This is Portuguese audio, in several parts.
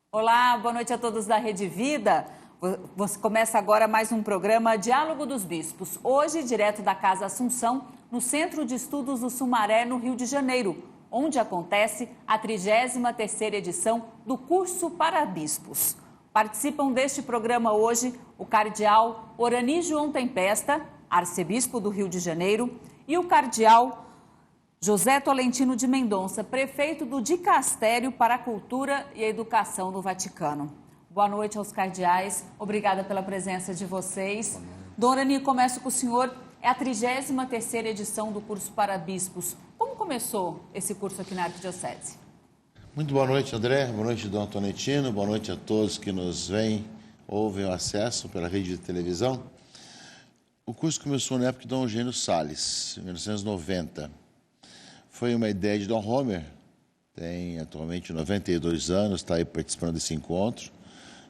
Olá, boa noite a todos da Rede Vida. Você começa agora mais um programa Diálogo dos Bispos. Hoje, direto da Casa Assunção, no Centro de Estudos do Sumaré, no Rio de Janeiro, onde acontece a 33ª edição do Curso para Bispos. Participam deste programa hoje o cardeal Orani João Tempesta, arcebispo do Rio de Janeiro, e o cardeal José Tolentino de Mendonça, prefeito do Dicastério para a Cultura e a Educação do Vaticano. Boa noite aos cardeais, obrigada pela presença de vocês. Dom Orani, começo com o senhor, é a 33ª edição do curso para bispos. Como começou esse curso aqui na Arquidiocese? Muito boa noite, André, boa noite, Dom Tolentino, boa noite a todos que nos veem, ouvem o acesso pela rede de televisão. O curso começou na época de Dom Eugênio Salles, em 1990. Foi uma ideia de Dom Homer, tem atualmente 92 anos, está aí participando desse encontro.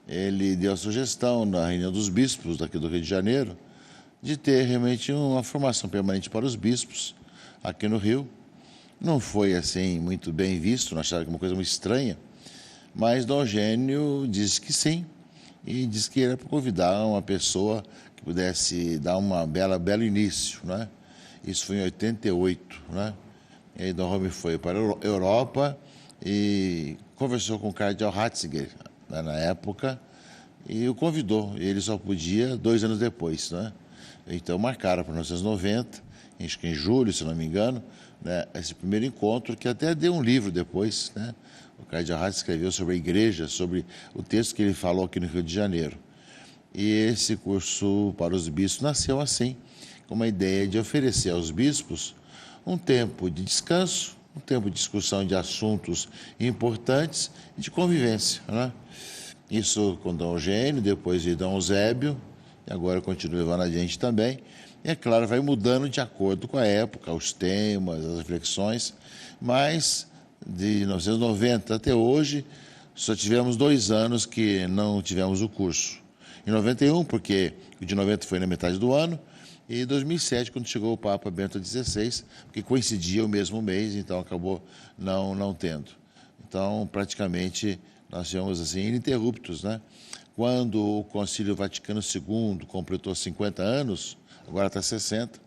Ele deu a sugestão na reunião dos bispos daqui do Rio de Janeiro de ter realmente uma formação permanente para os bispos aqui no Rio. Não foi assim muito bem visto, não acharam que uma coisa muito estranha, mas Dom Eugênio disse que sim, e disse que era para convidar uma pessoa que pudesse dar um belo início, né? Isso foi em 88, né? E aí Dom Homer foi para a Europa e conversou com o cardeal Ratzinger, né, na época, e o convidou. Ele só podia 2 anos depois, né? Então marcaram para 1990, acho que em julho, se não me engano, né, esse primeiro encontro, que até deu um livro depois, né? O cardeal Ratzinger escreveu sobre a igreja, sobre o texto que ele falou aqui no Rio de Janeiro. E esse curso para os bispos nasceu assim, com uma ideia de oferecer aos bispos um tempo de descanso, um tempo de discussão de assuntos importantes e de convivência, né? Isso com Dom Eugênio, depois de Dom Eusébio, e agora continua levando adiante também. E, é claro, vai mudando de acordo com a época, os temas, as reflexões, mas de 1990 até hoje só tivemos 2 anos que não tivemos o curso. Em 91, porque o de 90 foi na metade do ano, e em 2007, quando chegou o Papa Bento XVI, porque coincidia o mesmo mês, então acabou não tendo. Então, praticamente, nós tivemos assim, ininterruptos, né? Quando o Concílio Vaticano II completou 50 anos, agora está 60,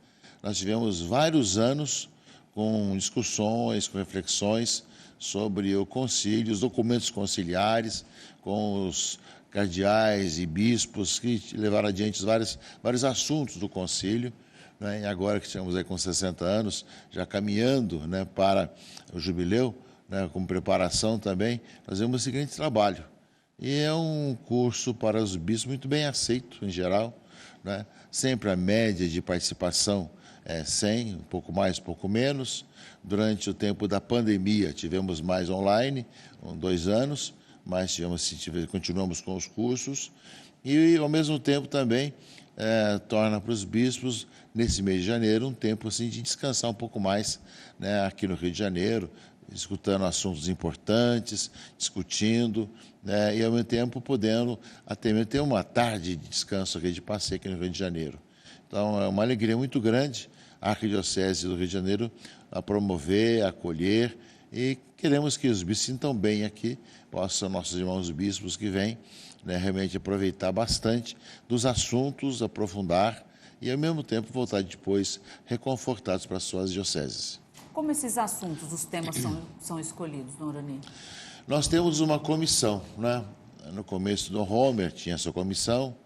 nós tivemos vários anos com discussões, com reflexões sobre o concílio, os documentos conciliares, com os cardeais e bispos que levaram adiante vários assuntos do concílio, né? E agora que estamos aí com 60 anos, já caminhando, né, para o jubileu, né, como preparação também, nós vemos o seguinte trabalho. E é um curso para os bispos muito bem aceito, em geral, né? Sempre a média de participação é 100, um pouco mais, um pouco menos. Durante o tempo da pandemia, tivemos mais online, 2 anos, mas continuamos com os cursos e, ao mesmo tempo, também torna para os bispos, nesse mês de janeiro, um tempo assim, de descansar um pouco mais, né, aqui no Rio de Janeiro, escutando assuntos importantes, discutindo, né, e, ao mesmo tempo, podendo até mesmo ter uma tarde de descanso aqui, de passeio aqui no Rio de Janeiro. Então, é uma alegria muito grande a Arquidiocese do Rio de Janeiro a promover, a acolher, e queremos que os bispos sintam bem aqui, possam nossos irmãos bispos que vêm, né, realmente aproveitar bastante dos assuntos, aprofundar e, ao mesmo tempo, voltar depois reconfortados para as suas dioceses. Como esses assuntos, os temas são escolhidos, Dom Orani? Nós temos uma comissão, né? No começo do Homer tinha essa comissão,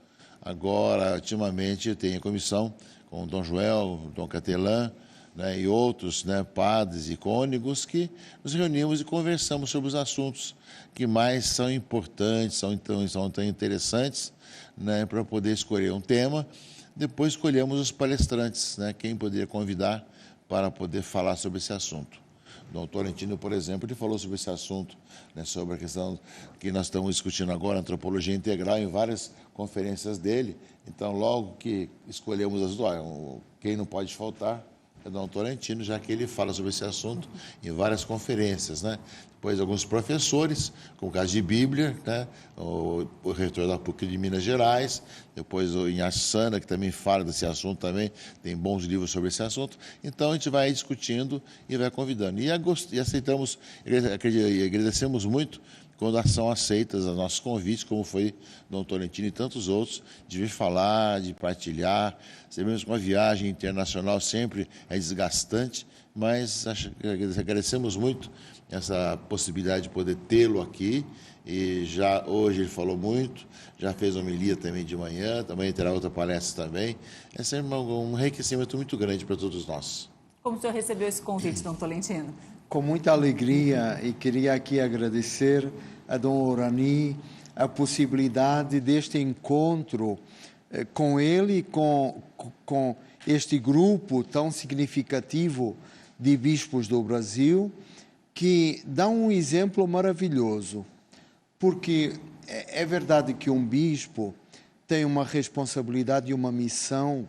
agora, ultimamente, tem a comissão com o Dom Joel, Dom Catelã, né, e outros, né, padres e cônegos, que nos reunimos e conversamos sobre os assuntos que mais são importantes, são tão interessantes, né, para poder escolher um tema. Depois escolhemos os palestrantes, né, quem poderia convidar para poder falar sobre esse assunto. Dom Tolentino, por exemplo, ele falou sobre esse assunto, né, sobre a questão que nós estamos discutindo agora, antropologia integral, em várias conferências dele. Então, logo que escolhemos as duas, quem não pode faltar é Dom Tolentino, já que ele fala sobre esse assunto em várias conferências, né? Depois, alguns professores, como o caso de Bíblia, né? O reitor da PUC de Minas Gerais, depois o Inácio Sanda, que também fala desse assunto também, tem bons livros sobre esse assunto. Então, a gente vai discutindo e vai convidando. E aceitamos, e agradecemos muito quando são aceitas os nossos convites, como foi Dom Tolentino e tantos outros, de vir falar, de partilhar. Sabemos que uma viagem internacional sempre é desgastante, mas agradecemos muito essa possibilidade de poder tê-lo aqui. E já hoje ele falou muito, já fez homilia também de manhã, também terá outra palestra também. É sempre um enriquecimento muito grande para todos nós. Como o senhor recebeu esse convite, Dom Tolentino? Com muita alegria, e queria aqui agradecer a Dom Orani a possibilidade deste encontro com ele, com este grupo tão significativo de bispos do Brasil, que dá um exemplo maravilhoso, porque é verdade que um bispo tem uma responsabilidade e uma missão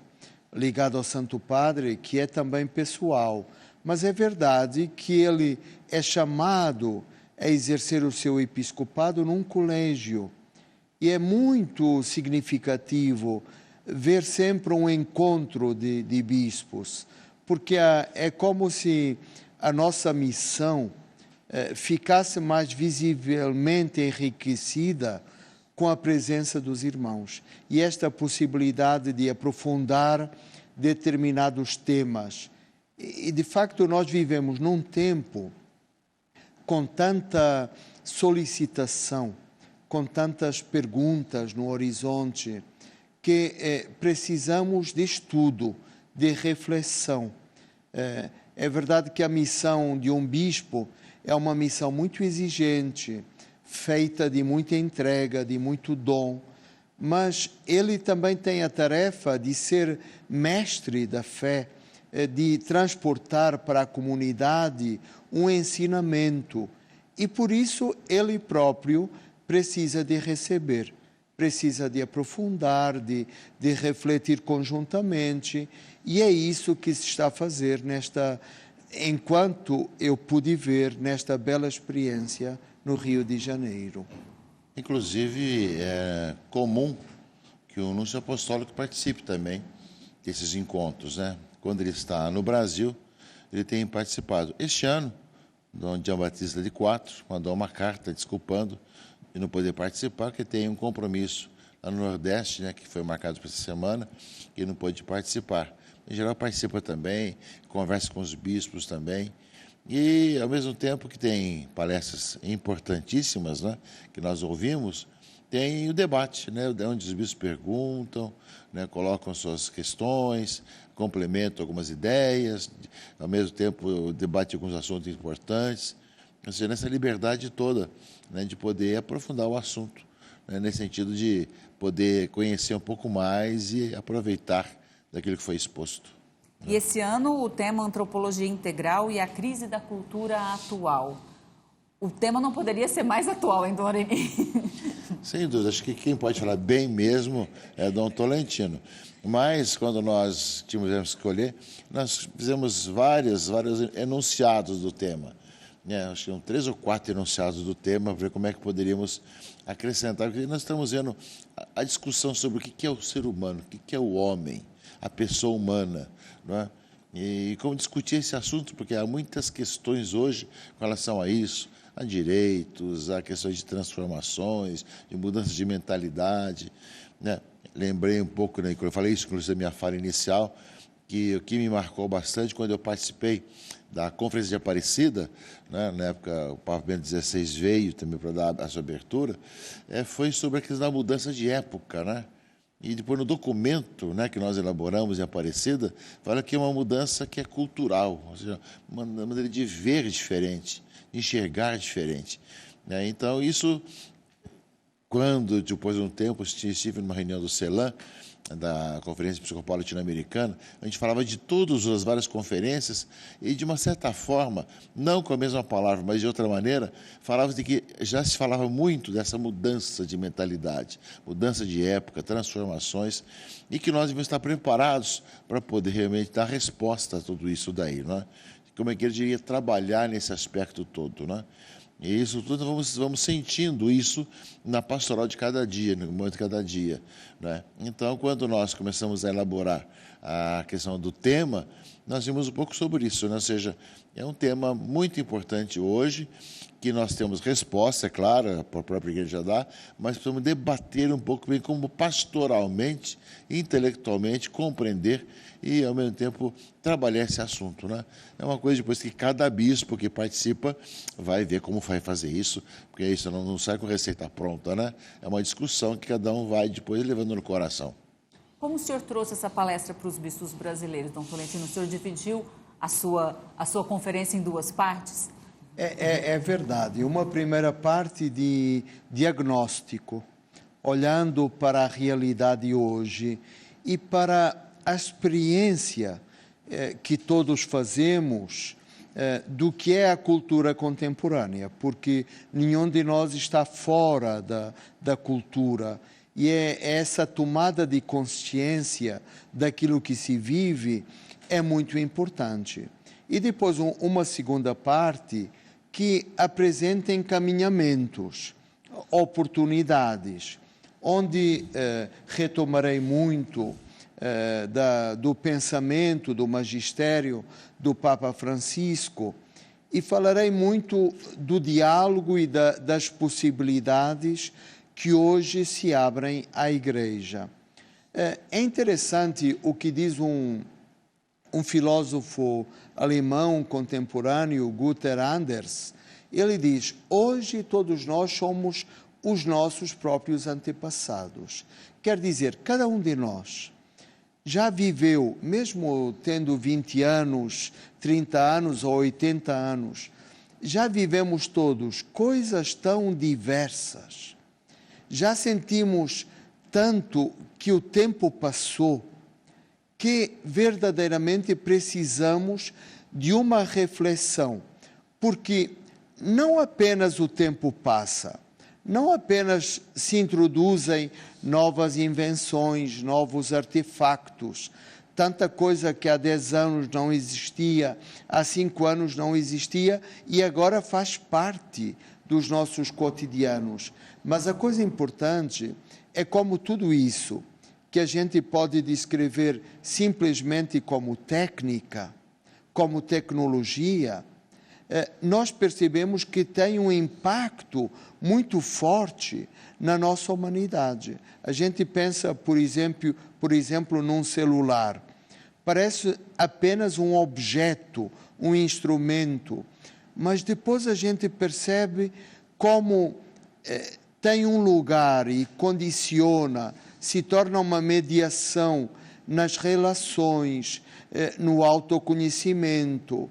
ligada ao Santo Padre, que é também pessoal, mas é verdade que ele é chamado a exercer o seu episcopado num colégio. E é muito significativo ver sempre um encontro de bispos, porque é como se a nossa missão ficasse mais visivelmente enriquecida com a presença dos irmãos. E esta possibilidade de aprofundar determinados temas. E, de facto, nós vivemos num tempo com tanta solicitação, com tantas perguntas no horizonte, que precisamos de estudo, de reflexão. É verdade que a missão de um bispo é uma missão muito exigente, feita de muita entrega, de muito dom, mas ele também tem a tarefa de ser mestre da fé, de transportar para a comunidade um ensinamento. E por isso ele próprio precisa de receber, precisa de aprofundar, de refletir conjuntamente. E é isso que se está a fazer enquanto eu pude ver nesta bela experiência no Rio de Janeiro. Inclusive, é comum que o Núncio Apostólico participe também desses encontros, né? Quando ele está no Brasil, ele tem participado. Este ano, Dom João Batista de Quatro mandou uma carta desculpando de não poder participar, porque tem um compromisso lá no Nordeste, né, que foi marcado para essa semana, e não pôde participar. Em geral, participa também, conversa com os bispos também. E, ao mesmo tempo que tem palestras importantíssimas, né, que nós ouvimos, tem o debate, né, onde os bispos perguntam, né, colocam suas questões, complementam algumas ideias, ao mesmo tempo debate alguns assuntos importantes. Ou seja, nessa liberdade toda, né, de poder aprofundar o assunto, né, nesse sentido de poder conhecer um pouco mais e aproveitar daquilo que foi exposto. E esse ano o tema Antropologia Integral e a Crise da Cultura Atual. O tema não poderia ser mais atual, hein, Dom Orani? Sem dúvida, acho que quem pode falar bem mesmo é Dom Tolentino. Mas, quando nós tivemos que escolher, nós fizemos vários enunciados do tema. Acho que são 3 ou 4 enunciados do tema, para ver como é que poderíamos acrescentar. Porque nós estamos vendo a discussão sobre o que é o ser humano, o que é o homem, a pessoa humana, não é? E como discutir esse assunto, porque há muitas questões hoje com relação a isso, a direitos, a questões de transformações, de mudanças de mentalidade, né? Lembrei um pouco, né, quando eu falei isso, inclusive, da minha fala inicial, que o que me marcou bastante quando eu participei da Conferência de Aparecida, né, na época o Papa Bento XVI veio também para dar a sua abertura, foi sobre a questão da mudança de época, né? E depois no documento, né, que nós elaboramos em Aparecida, fala que é uma mudança que é cultural, ou seja, uma maneira de ver diferente, de enxergar diferente, né? Então, isso, quando, depois de um tempo, estive numa reunião do CELAM, da Conferência Episcopal Latino-Americana, a gente falava de todas as várias conferências e, de uma certa forma, não com a mesma palavra, mas de outra maneira, falava de que já se falava muito dessa mudança de mentalidade, mudança de época, transformações, e que nós devemos estar preparados para poder realmente dar resposta a tudo isso daí, não é? Como é que ele iria trabalhar nesse aspecto todo, não é? E isso tudo, vamos sentindo isso na pastoral de cada dia, no momento de cada dia, né? Então, quando nós começamos a elaborar a questão do tema, nós vimos um pouco sobre isso, né? Ou seja, é um tema muito importante hoje, que nós temos resposta, é claro, a própria igreja dá, mas precisamos debater um pouco bem como pastoralmente, intelectualmente, compreender e, ao mesmo tempo, trabalhar esse assunto, né? É uma coisa depois que cada bispo que participa vai ver como vai fazer isso, porque isso não sai com receita pronta, né? É uma discussão que cada um vai depois levando no coração. Como o senhor trouxe essa palestra para os bispos brasileiros, Dom Tolentino? O senhor dividiu a sua conferência em duas partes? É verdade. Uma primeira parte de diagnóstico, olhando para a realidade hoje e para a experiência que todos fazemos do que é a cultura contemporânea, porque nenhum de nós está fora da cultura. E essa tomada de consciência daquilo que se vive é muito importante. E depois uma segunda parte que apresenta encaminhamentos, oportunidades, onde retomarei muito do pensamento, do magistério do Papa Francisco e falarei muito do diálogo e das possibilidades que hoje se abrem à Igreja. É interessante o que diz um filósofo alemão contemporâneo, Günter Anders. Ele diz: hoje todos nós somos os nossos próprios antepassados. Quer dizer, cada um de nós já viveu, mesmo tendo 20 anos, 30 anos ou 80 anos, já vivemos todos coisas tão diversas. Já sentimos tanto que o tempo passou, que verdadeiramente precisamos de uma reflexão, porque não apenas o tempo passa, não apenas se introduzem novas invenções, novos artefactos, tanta coisa que há 10 anos não existia, há 5 anos não existia e agora faz parte dos nossos cotidianos. Mas a coisa importante é como tudo isso, que a gente pode descrever simplesmente como técnica, como tecnologia, nós percebemos que tem um impacto muito forte na nossa humanidade. A gente pensa, por exemplo, num celular. Parece apenas um objeto, um instrumento, mas depois a gente percebe como tem um lugar e condiciona, se torna uma mediação nas relações, no autoconhecimento,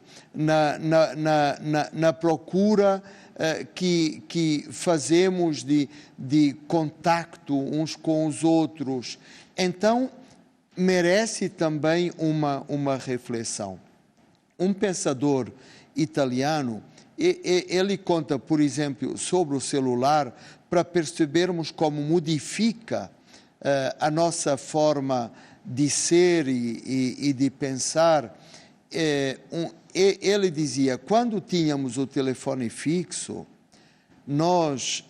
na procura que fazemos de contacto uns com os outros. Então, merece também uma reflexão. Um pensador italiano, ele conta, por exemplo, sobre o celular, para percebermos como modifica a nossa forma de ser e de pensar. Ele dizia, quando tínhamos o telefone fixo, nós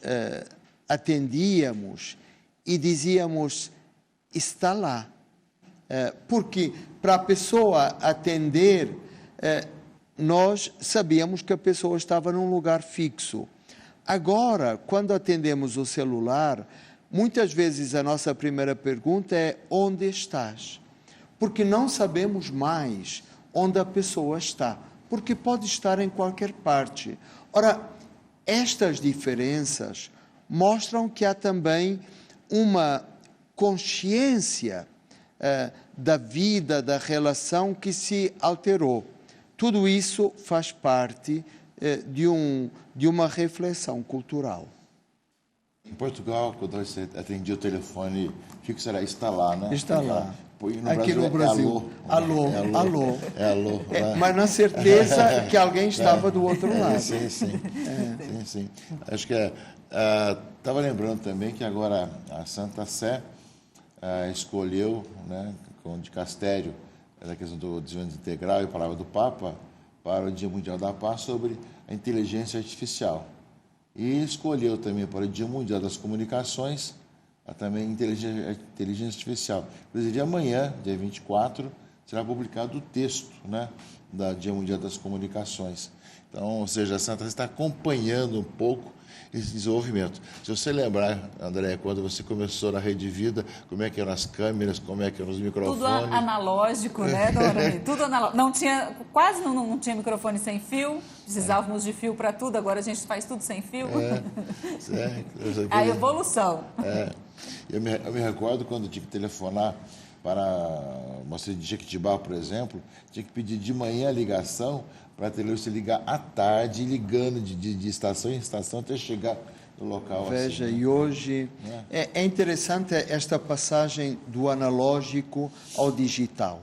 atendíamos e dizíamos, está lá. Porque para a pessoa atender, nós sabíamos que a pessoa estava num lugar fixo. Agora, quando atendemos o celular, muitas vezes a nossa primeira pergunta é: onde estás? Porque não sabemos mais onde a pessoa está, porque pode estar em qualquer parte. Ora, estas diferenças mostram que há também uma consciência da vida, da relação que se alterou. Tudo isso faz parte de uma reflexão cultural. Em Portugal, quando você atendia o telefone fixo, era está lá, né? Está lá. No aqui Brasil, no Brasil, alô. É alô. Mas na certeza que alguém estava do outro lado. Sim. Acho que estava lembrando também que agora a Santa Sé escolheu, né, com o dicastério, a questão do desenvolvimento integral e a palavra do Papa, para o Dia Mundial da Paz, sobre a inteligência artificial. E escolheu também para o Dia Mundial das Comunicações também inteligência artificial. Inclusive, amanhã, dia 24, será publicado o texto, né, da Dia Mundial das Comunicações. Então, ou seja, a Santa Casa está acompanhando um pouco esse desenvolvimento. Se você lembrar, André, quando você começou na Rede Vida, como é que eram as câmeras, como é que eram os microfones. Tudo analógico, né, dona Orani? Tudo analógico. Não tinha, quase não tinha microfone sem fio, precisávamos de fio para tudo, agora a gente faz tudo sem fio. A evolução. Eu me recordo quando eu tinha que telefonar para uma cidade de Jequitibá, por exemplo, tinha que pedir de manhã a ligação para você ligar à tarde, ligando de estação em estação até chegar no local. Veja, assim, né? E hoje é interessante esta passagem do analógico ao digital,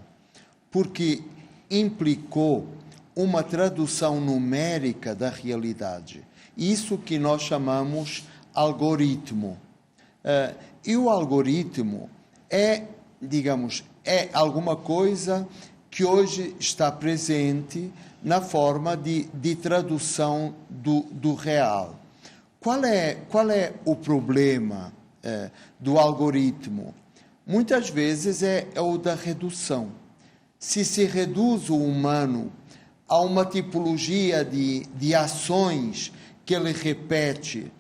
porque implicou uma tradução numérica da realidade. Isso que nós chamamos algoritmo. E o algoritmo é, digamos, é alguma coisa que hoje está presente na forma de tradução do real. Qual é o problema do algoritmo? Muitas vezes é o da redução. Se reduz o humano a uma tipologia de ações que ele repete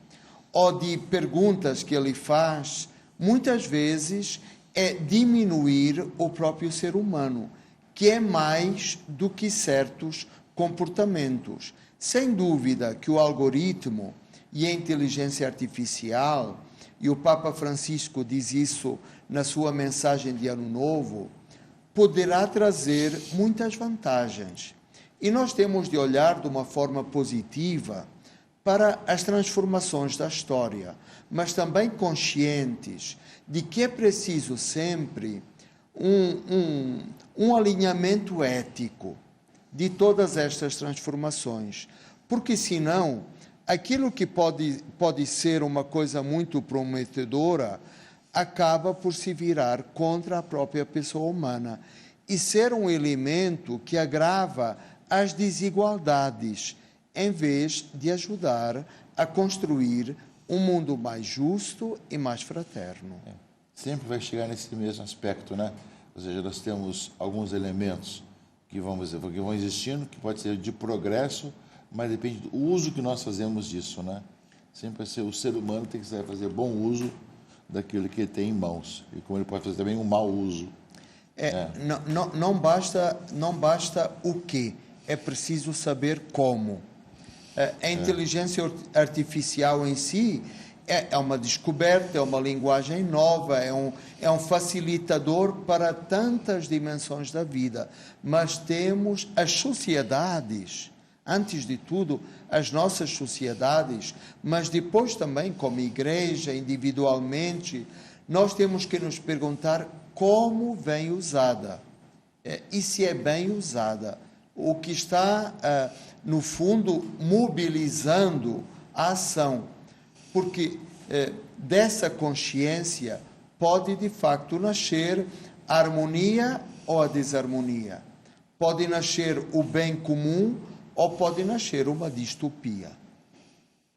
ou de perguntas que ele faz, muitas vezes é diminuir o próprio ser humano, que é mais do que certos comportamentos. Sem dúvida que o algoritmo e a inteligência artificial, e o Papa Francisco diz isso na sua mensagem de Ano Novo, poderá trazer muitas vantagens. E nós temos de olhar de uma forma positiva para as transformações da história, mas também conscientes de que é preciso sempre um alinhamento ético de todas estas transformações, porque senão aquilo que pode ser uma coisa muito prometedora acaba por se virar contra a própria pessoa humana e ser um elemento que agrava as desigualdades, em vez de ajudar a construir um mundo mais justo e mais fraterno. Sempre vai chegar nesse mesmo aspecto, né? Ou seja, nós temos alguns elementos que vão existindo, que pode ser de progresso, mas depende do uso que nós fazemos disso, né? Sempre vai ser, o ser humano tem que saber fazer bom uso daquilo que ele tem em mãos, e como ele pode fazer também um mau uso. Não basta o que, é preciso saber como. A inteligência artificial em si é uma descoberta, é uma linguagem nova, é um facilitador para tantas dimensões da vida. Mas temos as sociedades, antes de tudo, as nossas sociedades, mas depois também, como igreja, individualmente, nós temos que nos perguntar como vem usada. E se é bem usada. O que está, no fundo, mobilizando a ação. Porque dessa consciência pode, de facto, nascer a harmonia ou a desarmonia. Pode nascer o bem comum ou pode nascer uma distopia.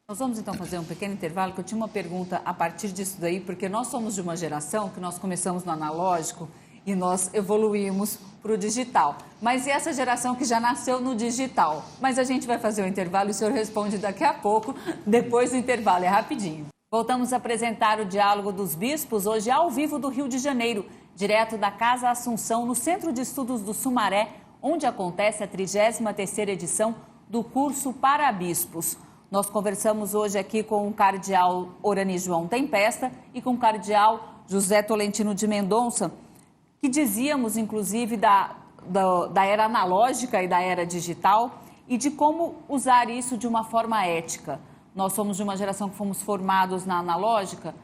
Nós vamos, então, fazer um pequeno intervalo, que eu tinha uma pergunta a partir disso daí, porque nós somos de uma geração que nós começamos no analógico e nós evoluímos para o digital. Mas e essa geração que já nasceu no digital? Mas a gente vai fazer o intervalo e o senhor responde daqui a pouco, depois do intervalo, é rapidinho. Voltamos a apresentar o Diálogo dos Bispos, hoje ao vivo do Rio de Janeiro, direto da Casa Assunção, no Centro de Estudos do Sumaré, onde acontece a 33ª edição do curso para bispos. Nós conversamos hoje aqui com o cardeal Orani João Tempesta e com o cardeal José Tolentino de Mendonça, que dizíamos, inclusive, da era analógica e da era digital e de como usar isso de uma forma ética. Nós somos de uma geração que fomos formados na analógica.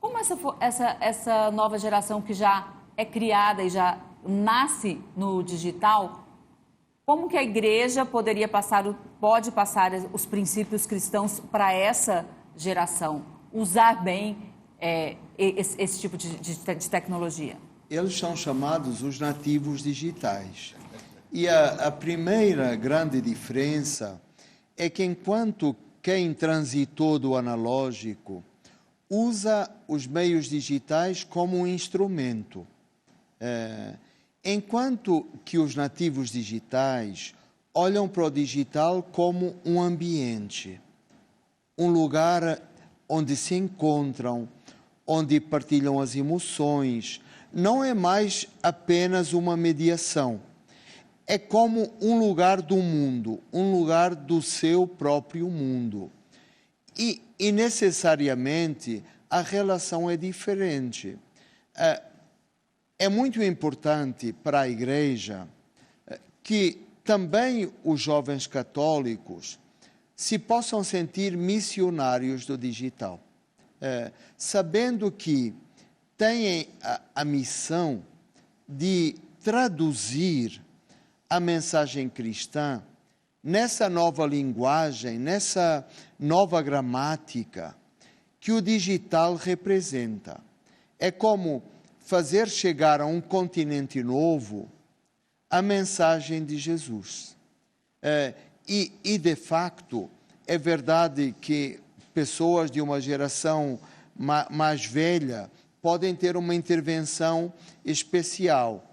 Como essa nova geração que já é criada e já nasce no digital, como que a igreja pode passar os princípios cristãos para essa geração? Usar bem esse tipo de tecnologia? Eles são chamados os nativos digitais. E a primeira grande diferença é que enquanto quem transitou do analógico usa os meios digitais como um instrumento, enquanto que os nativos digitais olham para o digital como um ambiente, um lugar onde se encontram, onde partilham as emoções, não é mais apenas uma mediação. É como um lugar do mundo, um lugar do seu próprio mundo. E necessariamente a relação é diferente. É muito importante para a Igreja que também os jovens católicos se possam sentir missionários do digital, sabendo que têm a missão de traduzir a mensagem cristã nessa nova linguagem, nessa nova gramática que o digital representa. É como fazer chegar a um continente novo a mensagem de Jesus. E de facto, é verdade que pessoas de uma geração mais velha podem ter uma intervenção especial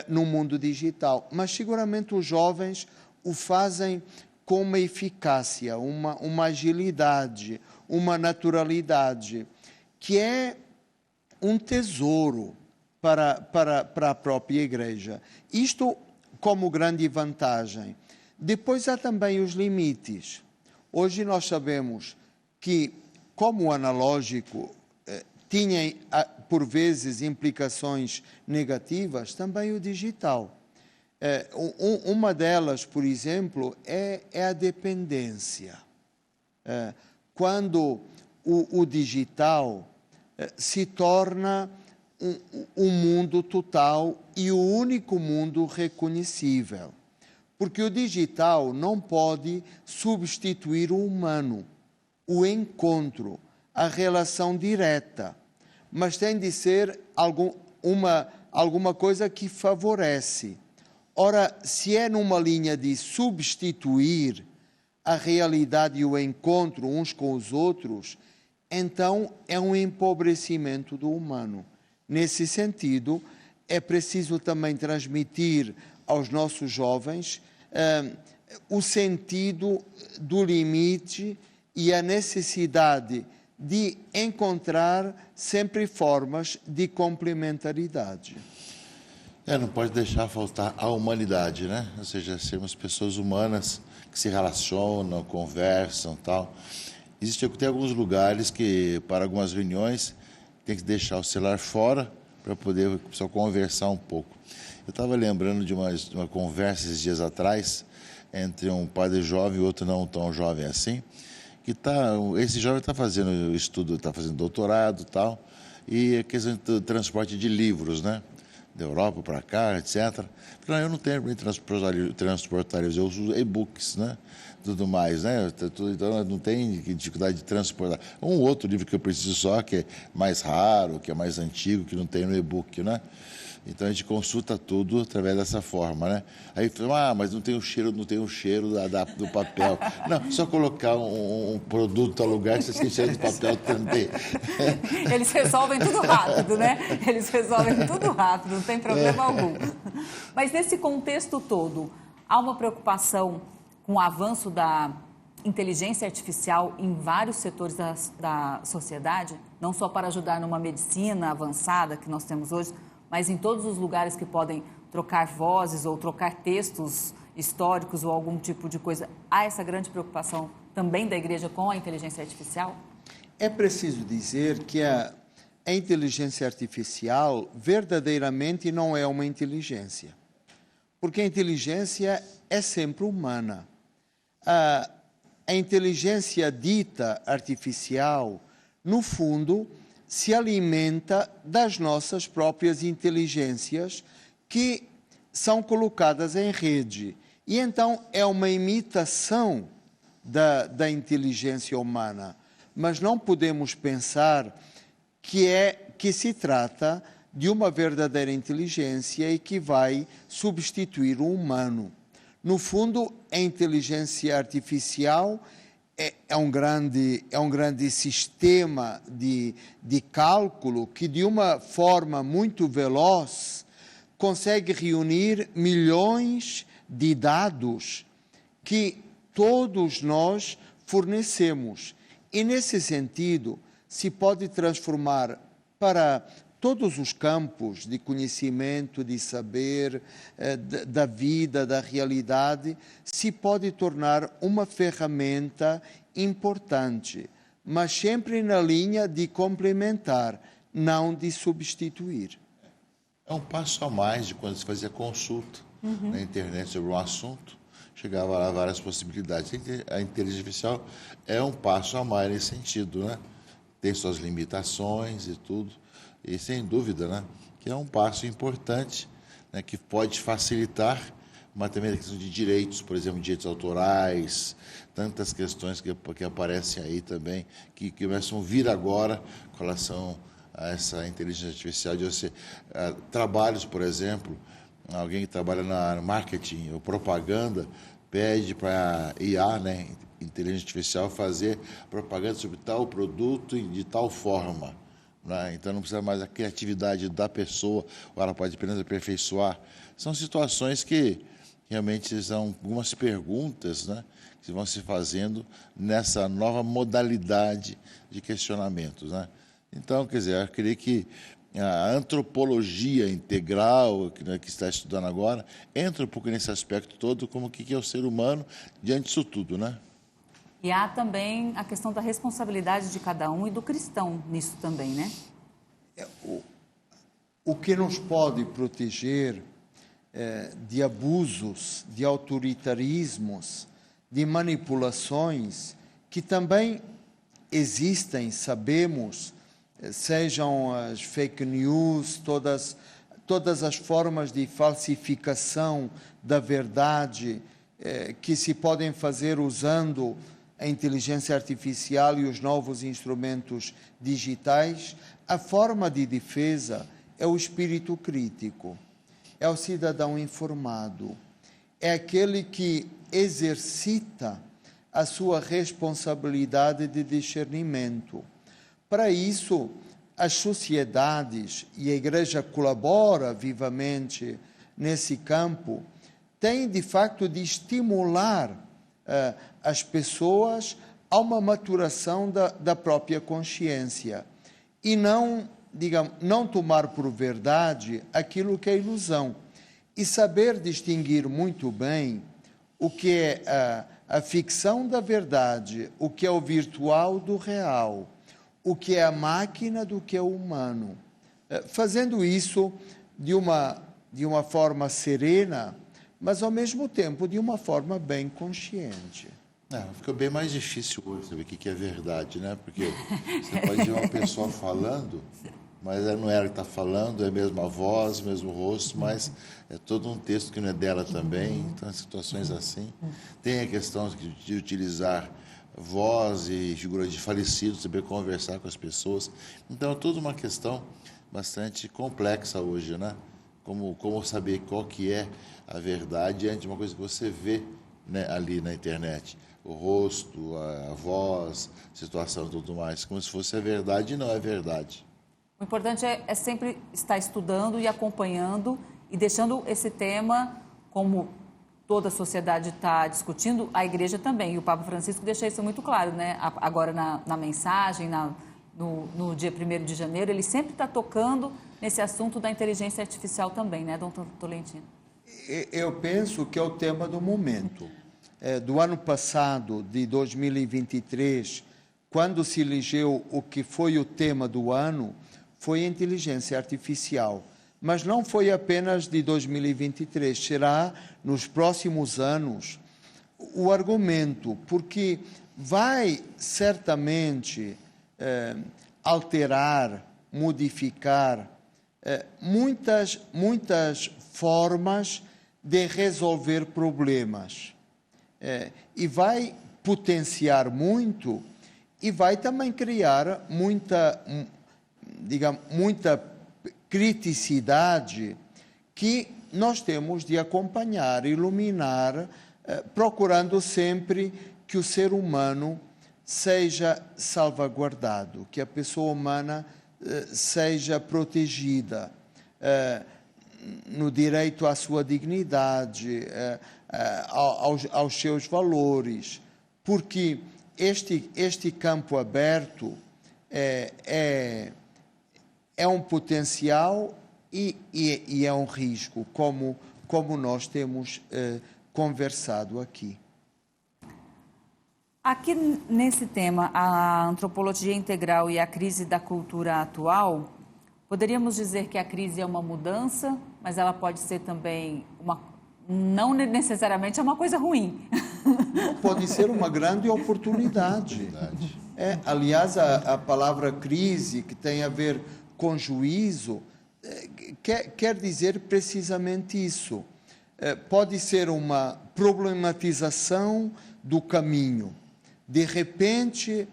no mundo digital, mas seguramente os jovens o fazem com uma eficácia, uma agilidade, uma naturalidade, que é um tesouro para a própria Igreja. Isto como grande vantagem. Depois há também os limites. Hoje nós sabemos que, como o analógico tinha, por vezes, implicações negativas, também o digital. Uma delas, por exemplo, é a dependência. Quando o digital se torna um mundo total e o único mundo reconhecível. Porque o digital não pode substituir o humano, o encontro, a relação direta, mas tem de ser alguma coisa que favorece. Ora, se é numa linha de substituir a realidade e o encontro uns com os outros, então é um empobrecimento do humano. Nesse sentido, é preciso também transmitir aos nossos jovens o sentido do limite e a necessidade de encontrar sempre formas de complementaridade. Não pode deixar faltar a humanidade, né? Ou seja, sermos pessoas humanas que se relacionam, conversam, tal. Tem alguns lugares que, para algumas reuniões, tem que deixar o celular fora para poder só conversar um pouco. Eu estava lembrando de uma conversa esses dias atrás entre um padre jovem e outro não tão jovem assim, que esse jovem está fazendo estudo, está fazendo doutorado e tal, e a questão do transporte de livros, né? Da Europa para cá, etc. Não, eu não tenho para transportar livros, eu uso e-books, né? Tudo mais, né? Então não tem dificuldade de transportar. Um outro livro que eu preciso só, que é mais raro, que é mais antigo, que não tem no e-book, né? Então a gente consulta tudo através dessa forma, né? Aí fala, mas não tem o cheiro do papel. Não, só colocar um produto ao lugar que você tem cheiro de papel também. Eles resolvem tudo rápido, né? Eles resolvem tudo rápido, não tem problema algum. Mas nesse contexto todo, há uma preocupação com o avanço da inteligência artificial em vários setores da sociedade, não só para ajudar numa medicina avançada que nós temos hoje, mas em todos os lugares que podem trocar vozes ou trocar textos históricos ou algum tipo de coisa. Há essa grande preocupação também da Igreja com a inteligência artificial? É preciso dizer que a inteligência artificial verdadeiramente não é uma inteligência, porque a inteligência é sempre humana. A inteligência dita artificial, no fundo, se alimenta das nossas próprias inteligências que são colocadas em rede. E então é uma imitação da inteligência humana. Mas não podemos pensar que se trata de uma verdadeira inteligência e que vai substituir o humano. No fundo, a inteligência artificial é um grande sistema de cálculo que, de uma forma muito veloz, consegue reunir milhões de dados que todos nós fornecemos. E, nesse sentido, se pode transformar para todos os campos de conhecimento, de saber, da vida, da realidade, se pode tornar uma ferramenta importante, mas sempre na linha de complementar, não de substituir. É um passo a mais de quando se fazia consulta na internet sobre um assunto. Chegava lá várias possibilidades. A inteligência artificial é um passo a mais nesse sentido, né? Tem suas limitações e tudo. E, sem dúvida, né, que é um passo importante, né, que pode facilitar, mas também a questão de direitos, por exemplo, direitos autorais, tantas questões que aparecem aí também, que começam a vir agora com relação a essa inteligência artificial, de você, trabalhos, por exemplo, alguém que trabalha na marketing ou propaganda, pede para a IA, né, inteligência artificial, fazer propaganda sobre tal produto e de tal forma. Né? Então não precisa mais da criatividade da pessoa, ou ela pode apenas aperfeiçoar. São situações que realmente são algumas perguntas, né, que vão se fazendo nessa nova modalidade de questionamentos. Né? Então, quer dizer, eu creio que a antropologia integral, que está estudando agora, entra um pouco nesse aspecto todo, como o que é o ser humano diante disso tudo, né? E há também a questão da responsabilidade de cada um e do cristão nisso também, né? O que nos pode proteger de abusos, de autoritarismos, de manipulações, que também existem, sabemos, sejam as fake news, todas as formas de falsificação da verdade que se podem fazer usando a inteligência artificial e os novos instrumentos digitais. A forma de defesa é o espírito crítico, é o cidadão informado, é aquele que exercita a sua responsabilidade de discernimento. Para isso, as sociedades, e a Igreja colabora vivamente nesse campo, têm de facto de estimular as pessoas a uma maturação da própria consciência e não, digamos, não tomar por verdade aquilo que é ilusão e saber distinguir muito bem o que é a ficção da verdade, o que é o virtual do real, o que é a máquina do que é o humano. Fazendo isso de uma forma serena, mas ao mesmo tempo de uma forma bem consciente. Fica bem mais difícil hoje saber o que é verdade, né? Porque você pode ver uma pessoa falando, mas não é ela que está falando, é a mesma voz, mesmo rosto, mas é todo um texto que não é dela também. Então, situações assim. Tem a questão de utilizar voz e figura de falecidos, saber conversar com as pessoas. Então, é toda uma questão bastante complexa hoje, né? Como saber qual que é a verdade diante de uma coisa que você vê, né, ali na internet. O rosto, a voz, situação e tudo mais, como se fosse a verdade e não é verdade. O importante é sempre estar estudando e acompanhando e deixando esse tema, como toda a sociedade está discutindo, a igreja também. E o Papa Francisco deixa isso muito claro, né? Agora na mensagem, no dia 1º de janeiro, ele sempre está tocando nesse assunto da inteligência artificial também, né, Dom Tolentino? Eu penso que é o tema do momento. Do ano passado, de 2023, quando se elegeu o que foi o tema do ano, foi a inteligência artificial. Mas não foi apenas de 2023, será nos próximos anos o argumento, porque vai certamente alterar, modificar muitas formas de resolver problemas. E vai potenciar muito e vai também criar muita criticidade que nós temos de acompanhar, iluminar, procurando sempre que o ser humano seja salvaguardado, que a pessoa humana seja protegida. no direito à sua dignidade, aos seus valores, porque este campo aberto é um potencial e é um risco, como nós temos conversado aqui. Aqui nesse tema, a antropologia integral e a crise da cultura atual, poderíamos dizer que a crise é uma mudança, mas ela pode ser também não necessariamente é uma coisa ruim. Pode ser uma grande oportunidade. Aliás, a palavra crise, que tem a ver com juízo, quer dizer precisamente isso. Pode ser uma problematização do caminho. De repente,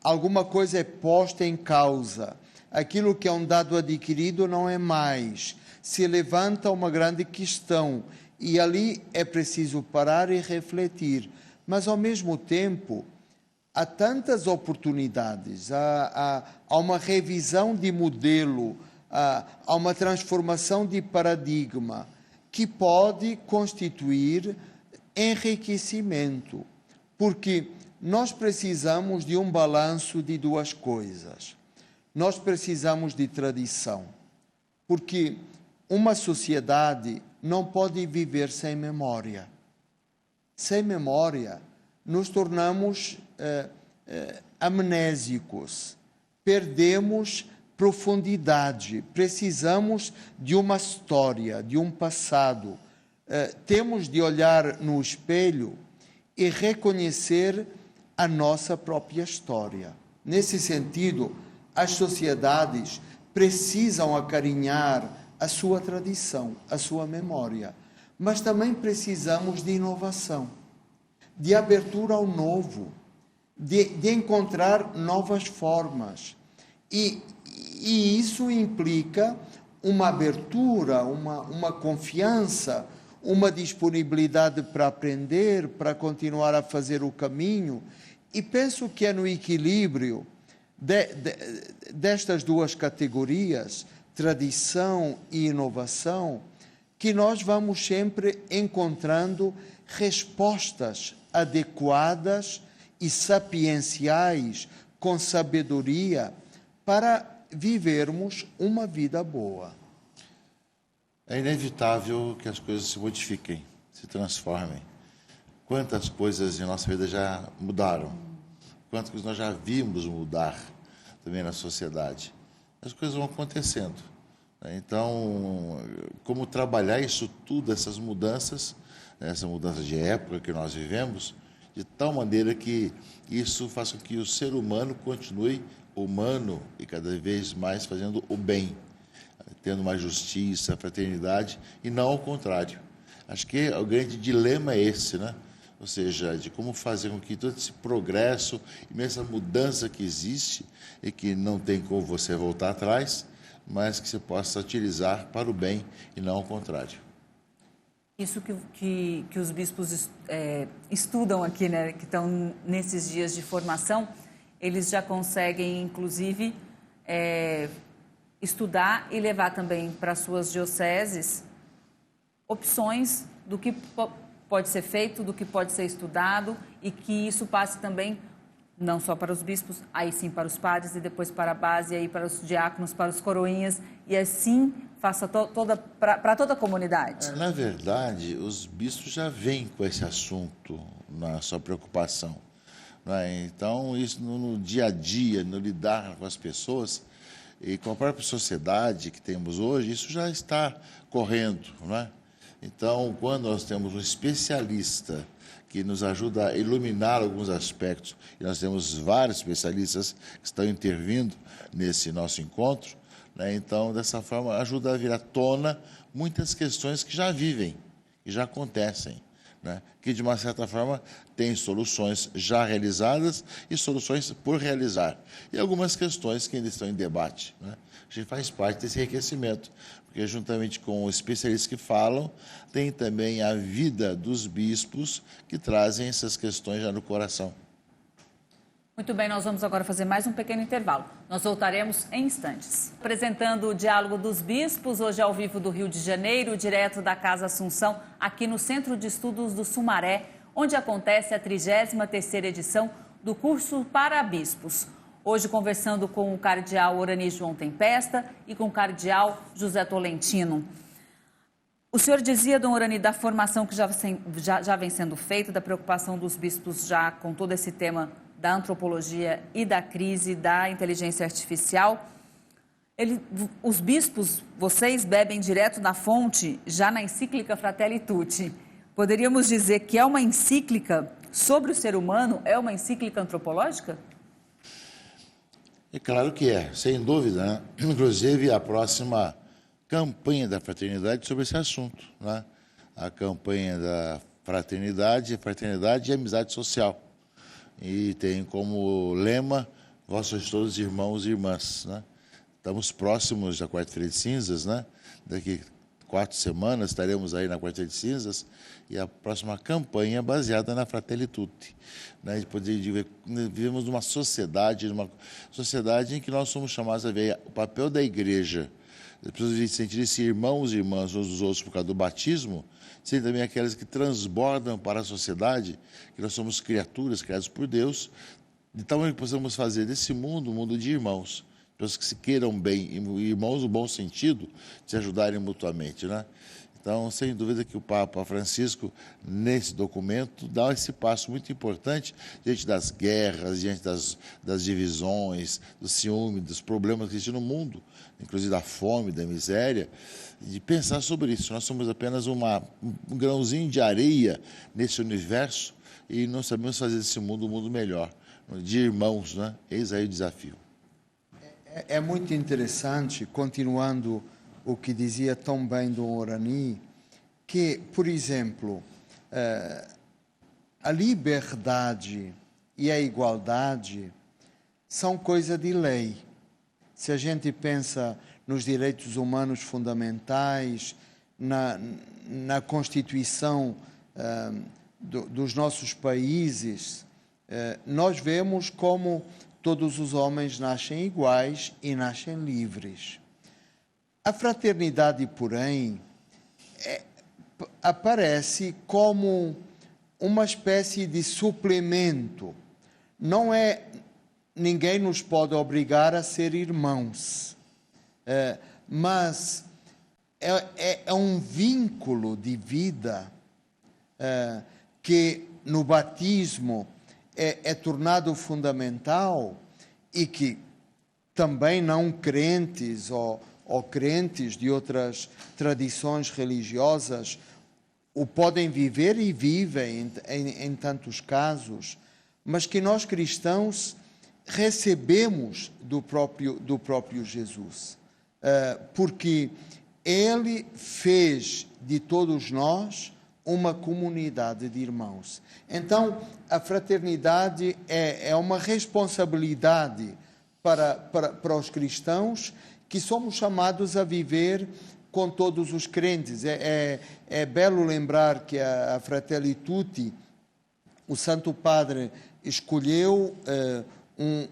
alguma coisa é posta em causa. Aquilo que é um dado adquirido não é mais. Se levanta uma grande questão e ali é preciso parar e refletir. Mas, ao mesmo tempo, há tantas oportunidades, há uma revisão de modelo, há uma transformação de paradigma que pode constituir enriquecimento. Porque nós precisamos de um balanço de duas coisas. Nós precisamos de tradição, porque uma sociedade não pode viver sem memória. Sem memória, nos tornamos amnésicos, perdemos profundidade, precisamos de uma história, de um passado. Temos de olhar no espelho e reconhecer a nossa própria história. Nesse sentido, as sociedades precisam acarinhar a sua tradição, a sua memória, mas também precisamos de inovação, de abertura ao novo, de encontrar novas formas. E isso implica uma abertura, uma confiança, uma disponibilidade para aprender, para continuar a fazer o caminho. E penso que é no equilíbrio destas duas categorias, tradição e inovação, que nós vamos sempre encontrando respostas adequadas e sapienciais, com sabedoria, para vivermos uma vida boa. É inevitável que as coisas se modifiquem, se transformem. Quantas coisas em nossa vida já mudaram? Quantas coisas nós já vimos mudar também na sociedade? As coisas vão acontecendo. Então, como trabalhar isso tudo, essas mudanças, essa mudança de época que nós vivemos, de tal maneira que isso faça com que o ser humano continue humano e cada vez mais fazendo o bem, tendo mais justiça, fraternidade, e não ao contrário. Acho que o grande dilema é esse, né? Ou seja, de como fazer com que todo esse progresso, imensa mudança que existe, e que não tem como você voltar atrás, mas que você possa utilizar para o bem e não ao contrário. Isso que os bispos estudam aqui, né, que estão nesses dias de formação, eles já conseguem, inclusive, estudar e levar também para as suas dioceses opções do que pode ser feito, do que pode ser estudado, e que isso passe também não só para os bispos, aí sim para os padres, e depois para a base, aí para os diáconos, para os coroinhas, e assim faça para toda a comunidade. Na verdade, os bispos já vêm com esse assunto na sua preocupação. Né? Então, isso no dia a dia, no lidar com as pessoas e com a própria sociedade que temos hoje, isso já está correndo. Né? Então, quando nós temos um especialista que nos ajuda a iluminar alguns aspectos, e nós temos vários especialistas que estão intervindo nesse nosso encontro, né? Então, dessa forma, ajuda a vir à tona muitas questões que já vivem, que já acontecem, né? Que, de uma certa forma, têm soluções já realizadas e soluções por realizar. E algumas questões que ainda estão em debate, né? A gente faz parte desse enriquecimento, porque, juntamente com os especialistas que falam, tem também a vida dos bispos que trazem essas questões já no coração. Muito bem, nós vamos agora fazer mais um pequeno intervalo. Nós voltaremos em instantes. Apresentando o Diálogo dos Bispos, hoje ao vivo do Rio de Janeiro, direto da Casa Assunção, aqui no Centro de Estudos do Sumaré, onde acontece a 33ª edição do curso para bispos. Hoje conversando com o cardeal Orani João Tempesta e com o cardeal José Tolentino. O senhor dizia, Dom Orani, da formação que já vem sendo feita, da preocupação dos bispos já com todo esse tema da antropologia e da crise da inteligência artificial. Os bispos, vocês bebem direto da fonte, já na encíclica Fratelli Tutti. Poderíamos dizer que é uma encíclica sobre o ser humano, é uma encíclica antropológica? É claro que é, sem dúvida, né? Inclusive a próxima campanha da fraternidade sobre esse assunto, né? A campanha da fraternidade e amizade social. E tem como lema, vós sois todos irmãos e irmãs, né? Estamos próximos da Quarta-feira de Cinzas, né? Daqui 4 semanas estaremos aí na Quarta-feira de Cinzas e a próxima campanha baseada na Fratelli Tutti, né? Vivemos numa sociedade em que nós somos chamados a ver o papel da igreja. As pessoas sentirem-se irmãos e irmãs uns dos outros por causa do batismo, serem também aquelas que transbordam para a sociedade, que nós somos criaturas criadas por Deus, de tal maneira que possamos fazer desse mundo um mundo de irmãos, pessoas que se queiram bem, irmãos no bom sentido, de se ajudarem mutuamente, né? Então, sem dúvida que o Papa Francisco, nesse documento, dá esse passo muito importante diante das guerras, diante das divisões, do ciúme, dos problemas que existem no mundo, inclusive da fome, da miséria, de pensar sobre isso. Nós somos apenas um grãozinho de areia nesse universo e não sabemos fazer desse mundo um mundo melhor, de irmãos, né? Eis aí o desafio. É muito interessante, continuando o que dizia tão bem Dom Orani, que, por exemplo, a liberdade e a igualdade são coisa de lei. Se a gente pensa nos direitos humanos fundamentais, na Constituição dos nossos países, nós vemos como todos os homens nascem iguais e nascem livres. A fraternidade, porém, aparece como uma espécie de suplemento. Ninguém nos pode obrigar a ser irmãos, mas é um vínculo de vida que no batismo é tornado fundamental e que também não crentes ou crentes de outras tradições religiosas o podem viver e vivem em tantos casos, mas que nós cristãos recebemos do próprio Jesus, porque Ele fez de todos nós uma comunidade de irmãos. Então, a fraternidade é uma responsabilidade para os cristãos, que somos chamados a viver com todos os crentes. É belo lembrar que a Fratelli Tutti, o Santo Padre escolheu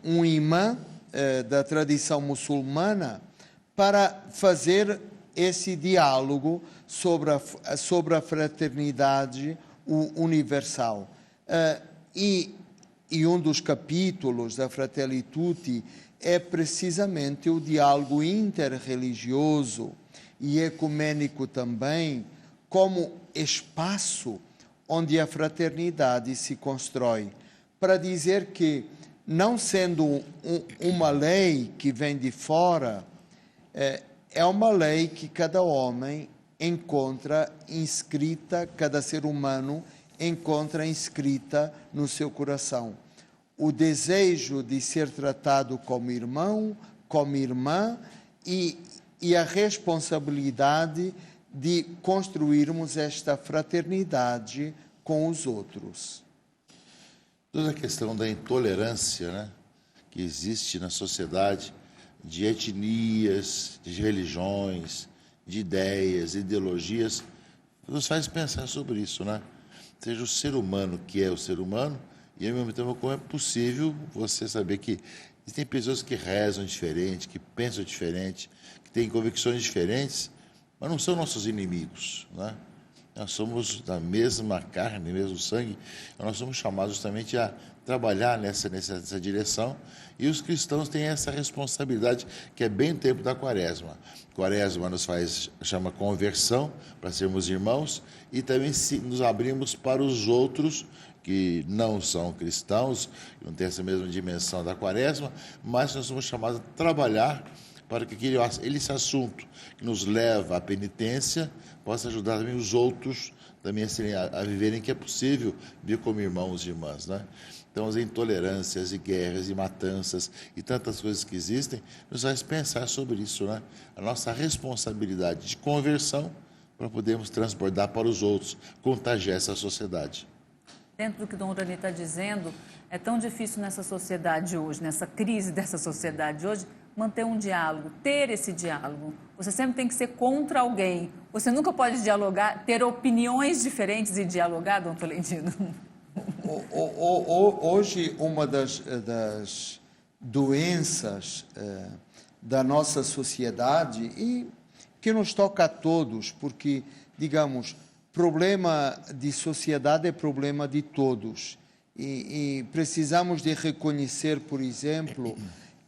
um imã da tradição muçulmana para fazer esse diálogo sobre a fraternidade universal. E um dos capítulos da Fratelli Tutti é precisamente o diálogo interreligioso e ecumênico também, como espaço onde a fraternidade se constrói, para dizer que, não sendo uma lei que vem de fora, é uma lei que cada homem encontra inscrita, cada ser humano encontra inscrita no seu coração. O desejo de ser tratado como irmão, como irmã e a responsabilidade de construirmos esta fraternidade com os outros. Toda a questão da intolerância, né, que existe na sociedade, de etnias, de religiões, de ideias, ideologias, nos faz pensar sobre isso, né? Seja o ser humano que é o ser humano E, ao mesmo tempo, como é possível você saber que existem pessoas que rezam diferente, que pensam diferente, que têm convicções diferentes, mas não são nossos inimigos, né? Nós somos da mesma carne, mesmo sangue, nós somos chamados justamente a trabalhar nessa direção, e os cristãos têm essa responsabilidade, que é bem o tempo da quaresma. Quaresma chama conversão, para sermos irmãos, e também nos abrimos para os outros que não são cristãos, não têm essa mesma dimensão da quaresma, mas nós somos chamados a trabalhar para que esse assunto que nos leva à penitência possa ajudar também os outros também a viverem que é possível viver como irmãos e irmãs, né? Então, as intolerâncias e guerras e matanças e tantas coisas que existem, nos faz pensar sobre isso, né? A nossa responsabilidade de conversão para podermos transbordar para os outros, contagiar essa sociedade. Dentro do que o Dom Urani está dizendo, é tão difícil nessa sociedade hoje, nessa crise dessa sociedade hoje, manter um diálogo, ter esse diálogo. Você sempre tem que ser contra alguém. Você nunca pode dialogar, ter opiniões diferentes e dialogar, Dom Tolentino. Hoje, uma das doenças da nossa sociedade, e que nos toca a todos, porque, digamos, problema de sociedade é problema de todos. E precisamos de reconhecer, por exemplo,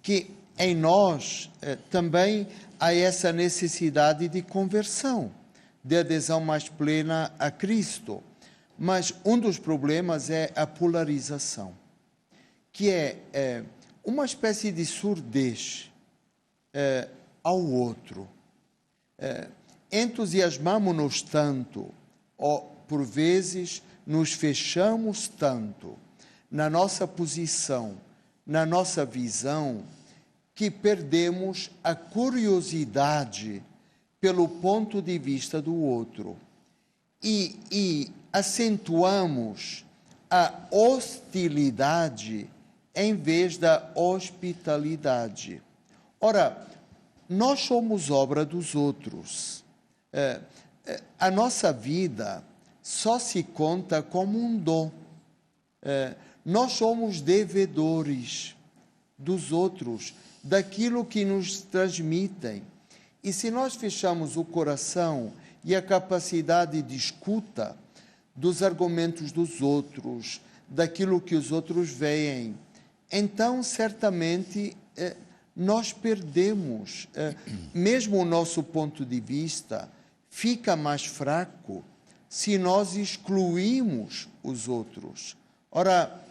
que em nós também há essa necessidade de conversão, de adesão mais plena a Cristo. Mas um dos problemas é a polarização, que é uma espécie de surdez ao outro. Entusiasmamos-nos tanto, ou por vezes nos fechamos tanto na nossa posição, na nossa visão, que perdemos a curiosidade pelo ponto de vista do outro e acentuamos a hostilidade em vez da hospitalidade. Ora, nós somos obra dos outros. A nossa vida só se conta como um dom. Nós somos devedores dos outros, daquilo que nos transmitem. E se nós fechamos o coração e a capacidade de escuta dos argumentos dos outros, daquilo que os outros veem, então certamente nós perdemos, mesmo o nosso ponto de vista fica mais fraco se nós excluímos os outros. Ora,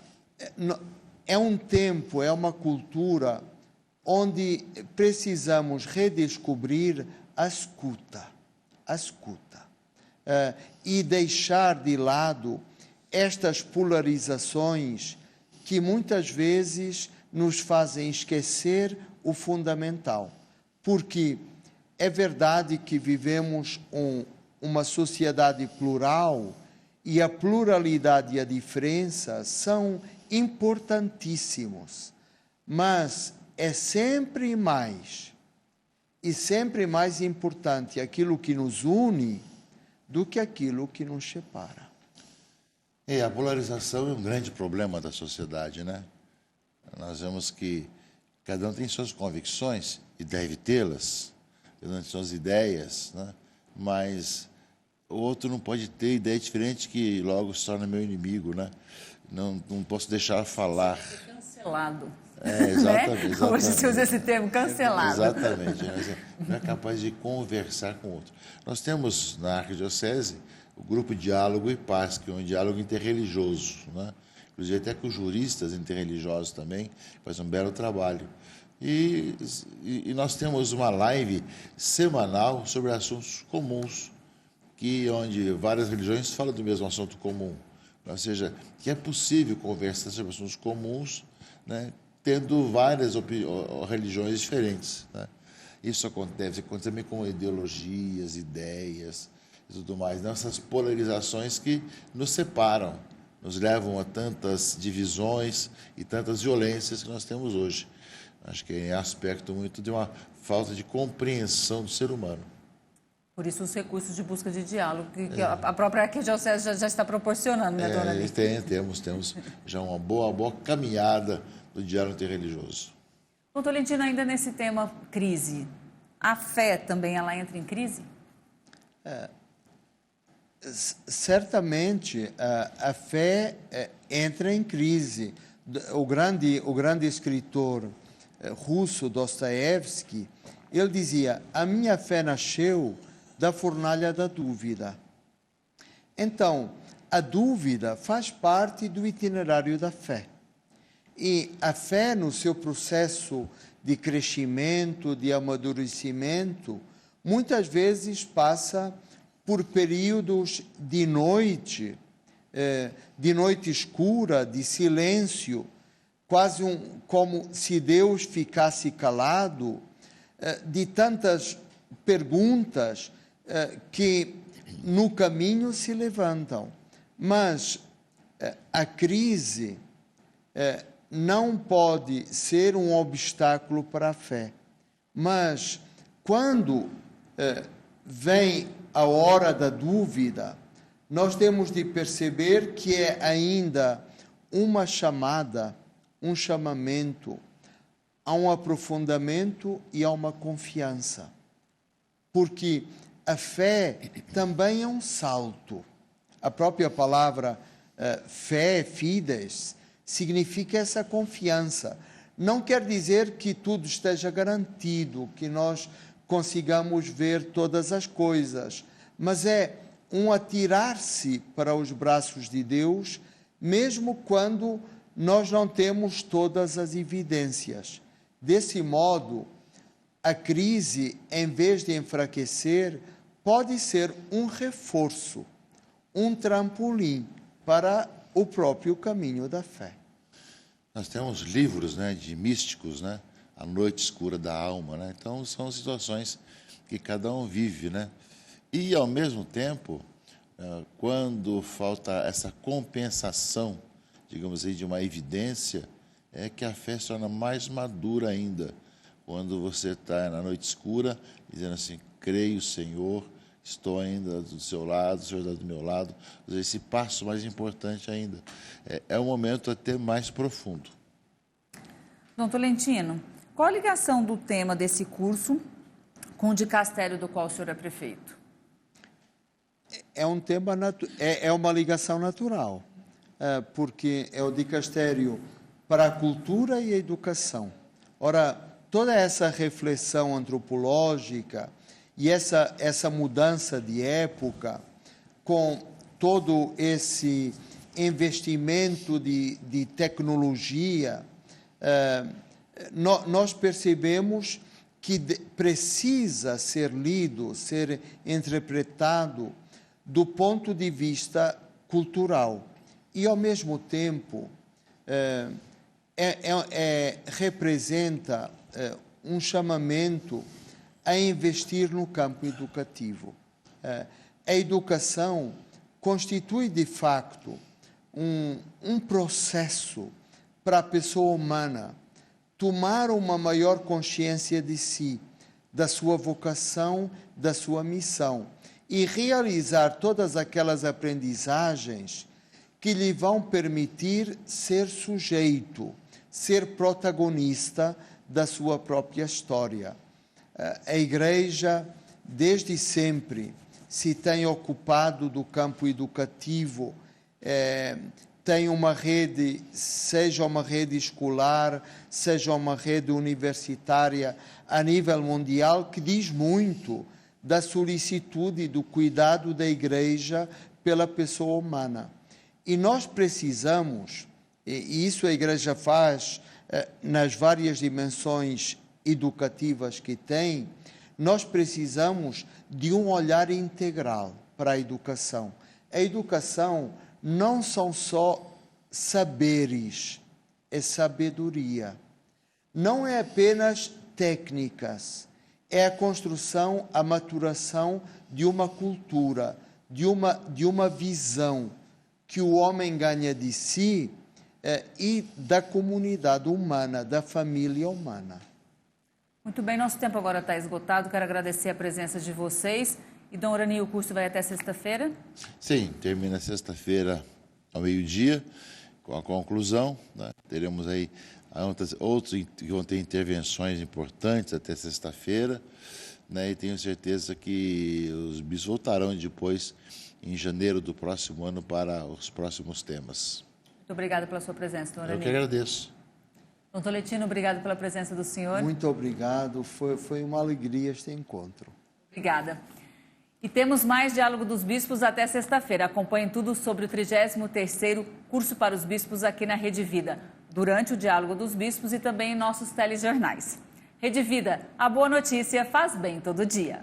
é um tempo, é uma cultura onde precisamos redescobrir a escuta, e deixar de lado estas polarizações que muitas vezes nos fazem esquecer o fundamental. Porque é verdade que vivemos uma sociedade plural e a pluralidade e a diferença são importantíssimos, mas é sempre mais importante aquilo que nos une do que aquilo que nos separa. A polarização é um grande problema da sociedade, né? Nós vemos que cada um tem suas convicções e deve tê-las, cada um tem suas ideias, né? Mas o outro não pode ter ideia diferente que logo se torna meu inimigo, né? Não posso deixar falar. Cancelado. Exatamente. Hoje se usa esse termo, cancelado. Exatamente. Não é capaz de conversar com o outro. Nós temos na Arquidiocese o grupo Diálogo e Paz, que é um diálogo interreligioso, né? Inclusive até com juristas interreligiosos também, faz um belo trabalho. E nós temos uma live semanal sobre assuntos comuns, onde várias religiões falam do mesmo assunto comum. Ou seja, que é possível conversar sobre assuntos comuns, né, tendo várias religiões diferentes, né? Isso acontece também com ideologias, ideias e tudo mais, né? Essas polarizações que nos separam, nos levam a tantas divisões e tantas violências que nós temos hoje. Acho que é aspecto muito de uma falta de compreensão do ser humano. Por isso os recursos de busca de diálogo que a própria arquidiocese já está proporcionando, né, dona Alice? Temos já uma boa caminhada do diálogo interreligioso. Dom Tolentino, ainda nesse tema crise, a fé também ela entra em crise? Certamente a fé entra em crise. O grande escritor russo Dostoiévski, ele dizia: a minha fé nasceu da fornalha da dúvida. Então, a dúvida faz parte do itinerário da fé. E a fé, no seu processo de crescimento, de amadurecimento, muitas vezes passa por períodos de noite escura, de silêncio, quase como se Deus ficasse calado, de tantas perguntas que no caminho se levantam. Mas a crise não pode ser um obstáculo para a fé. Mas quando vem a hora da dúvida, nós temos de perceber que é ainda uma chamada, um chamamento a um aprofundamento e a uma confiança. Porque a fé também é um salto. A própria palavra fé, fides, significa essa confiança. Não quer dizer que tudo esteja garantido, que nós consigamos ver todas as coisas, mas é um atirar-se para os braços de Deus, mesmo quando nós não temos todas as evidências. Desse modo, a crise, em vez de enfraquecer, pode ser um reforço, um trampolim para o próprio caminho da fé. Nós temos livros, né, de místicos, né? A noite escura da alma, né? Então, são situações que cada um vive, né? E, ao mesmo tempo, quando falta essa compensação, digamos aí, de uma evidência, é que a fé se torna mais madura ainda. Quando você está na noite escura, dizendo assim: creio, Senhor, estou ainda do seu lado, o Senhor está do meu lado. Esse passo mais importante ainda. É um momento até mais profundo. Dom Tolentino, qual a ligação do tema desse curso com o dicastério do qual o senhor é prefeito? É um tema é uma ligação natural, porque é o dicastério para a cultura e a educação. Ora, toda essa reflexão antropológica e essa mudança de época, com todo esse investimento de tecnologia, nós percebemos que precisa ser lido, ser interpretado do ponto de vista cultural. E, ao mesmo tempo, representa um chamamento a investir no campo educativo. A educação constitui, de facto, um processo para a pessoa humana tomar uma maior consciência de si, da sua vocação, da sua missão, e realizar todas aquelas aprendizagens que lhe vão permitir ser sujeito, ser protagonista da sua própria história. A Igreja, desde sempre, se tem ocupado do campo educativo, tem uma rede, seja uma rede escolar, seja uma rede universitária a nível mundial, que diz muito da solicitude e do cuidado da Igreja pela pessoa humana. E nós precisamos, e isso a Igreja faz nas várias dimensões educativas que tem, nós precisamos de um olhar integral para a educação. A educação não são só saberes, é sabedoria. Não é apenas técnicas, é a construção, a maturação de uma cultura, de uma visão que o homem ganha de si e da comunidade humana, da família humana. Muito bem, nosso tempo agora está esgotado. Quero agradecer a presença de vocês E, Dom Orani, o curso vai até sexta-feira? Sim, termina sexta-feira ao meio-dia, com a conclusão, né? Teremos aí outros que vão ter intervenções importantes até sexta-feira, né? E tenho certeza que os bispos voltarão depois, em janeiro do próximo ano, para os próximos temas. Muito obrigada pela sua presença, Dom Orani. Eu que agradeço. Dom Tolentino, obrigado pela presença do senhor. Muito obrigado, foi uma alegria este encontro. Obrigada. E temos mais Diálogo dos Bispos até sexta-feira. Acompanhem tudo sobre o 33º curso para os bispos aqui na Rede Vida, durante o Diálogo dos Bispos e também em nossos telejornais. Rede Vida, a boa notícia faz bem todo dia.